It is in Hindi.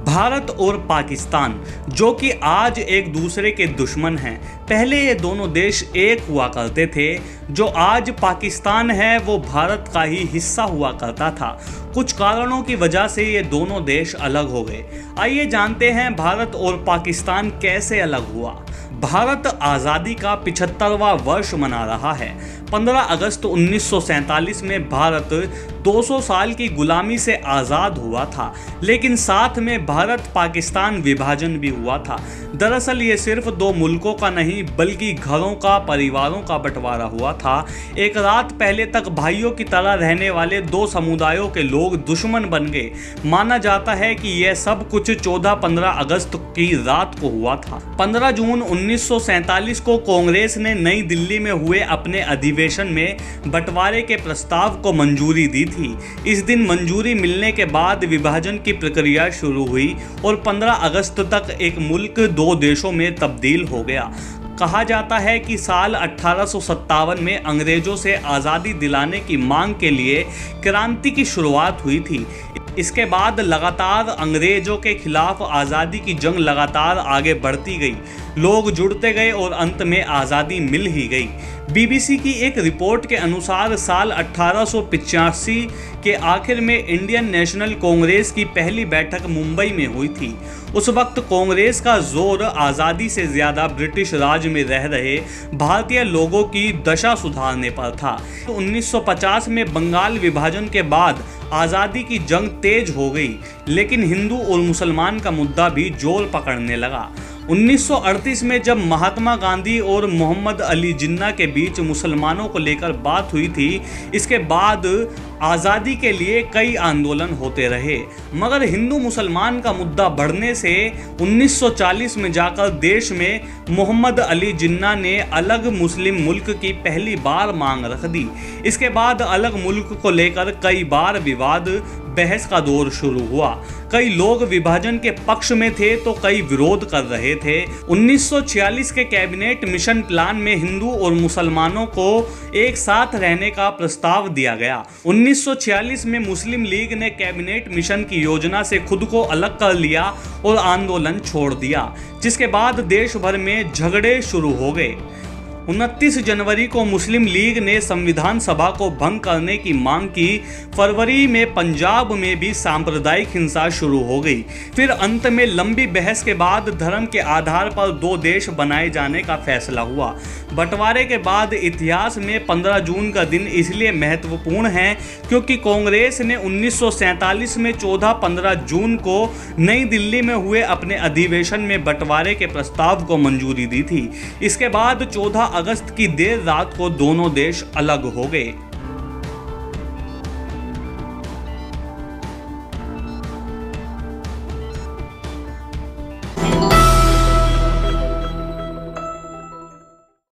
भारत और पाकिस्तान, जो कि आज एक दूसरे के दुश्मन हैं। पहले ये दोनों देश एक हुआ करते थे। जो आज पाकिस्तान है वो भारत का ही हिस्सा हुआ करता था। कुछ कारणों की वजह से ये दोनों देश अलग हो गए। आइए जानते हैं भारत और पाकिस्तान कैसे अलग हुआ। भारत आज़ादी का 75वां वर्ष मना रहा है। 15 अगस्त 1947 में भारत 200 साल की गुलामी से आज़ाद हुआ था, लेकिन साथ में भारत पाकिस्तान विभाजन भी हुआ था। दरअसल ये सिर्फ दो मुल्कों का नहीं बल्कि घरों का, परिवारों का बंटवारा हुआ था। एक रात पहले तक भाइयों की तरह रहने वाले दो समुदायों के लोग दुश्मन बन गए। माना जाता है कि यह सब कुछ 14-15 अगस्त की रात को हुआ था। 15 जून 1947 को कांग्रेस ने नई दिल्ली में हुए अपने अधिवेशन में बंटवारे के प्रस्ताव को मंजूरी दी थी। इस दिन मंजूरी मिलने के बाद विभाजन की प्रक्रिया शुरू हुई और 15 अगस्त तक एक मुल्क दो देशों में तब्दील हो गया। कहा जाता है कि साल 1857 में अंग्रेजों से आज़ादी दिलाने की मांग के लिए क्रांति की शुरुआत हुई थी। इसके बाद लगातार अंग्रेजों के खिलाफ आज़ादी की जंग लगातार आगे बढ़ती गई। लोग जुड़ते गए और अंत में आज़ादी मिल ही गई। बीबीसी की एक रिपोर्ट के अनुसार साल 1885 के आखिर में इंडियन नेशनल कांग्रेस की पहली बैठक मुंबई में हुई थी। उस वक्त कांग्रेस का जोर आज़ादी से ज़्यादा ब्रिटिश राज में रह रहे भारतीय लोगों की दशा सुधारने पर था। 1950 में बंगाल विभाजन के बाद आज़ादी की जंग तेज हो गई, लेकिन हिंदू और मुसलमान का मुद्दा भी जोर पकड़ने लगा। 1938 में जब महात्मा गांधी और मोहम्मद अली जिन्ना के बीच मुसलमानों को लेकर बात हुई थी, इसके बाद आज़ादी के लिए कई आंदोलन होते रहे, मगर हिंदू मुसलमान का मुद्दा बढ़ने से 1940 में जाकर देश में मोहम्मद अली जिन्ना ने अलग मुस्लिम मुल्क की पहली बार मांग रख दी। इसके बाद अलग मुल्क को लेकर कई बार विवाद, बहस का दौर शुरू हुआ। कई लोग विभाजन के पक्ष में थे तो कई विरोध कर रहे थे। 1946 के कैबिनेट मिशन प्लान में हिंदू और मुसलमानों को एक साथ रहने का प्रस्ताव दिया गया। 1946 में मुस्लिम लीग ने कैबिनेट मिशन की योजना से खुद को अलग कर लिया और आंदोलन छोड़ दिया, जिसके बाद देश भर में झगड़े शुरू हो गए। 29 जनवरी को मुस्लिम लीग ने संविधान सभा को भंग करने की मांग की। फरवरी में पंजाब में भी सांप्रदायिक हिंसा शुरू हो गई। फिर अंत में लंबी बहस के बाद धर्म के आधार पर दो देश बनाए जाने का फैसला हुआ। बंटवारे के बाद इतिहास में 15 जून का दिन इसलिए महत्वपूर्ण है क्योंकि कांग्रेस ने 1947 में 14-15 जून को नई दिल्ली में हुए अपने अधिवेशन में बंटवारे के प्रस्ताव को मंजूरी दी थी। इसके बाद 14 अगस्त की देर रात को दोनों देश अलग हो गए।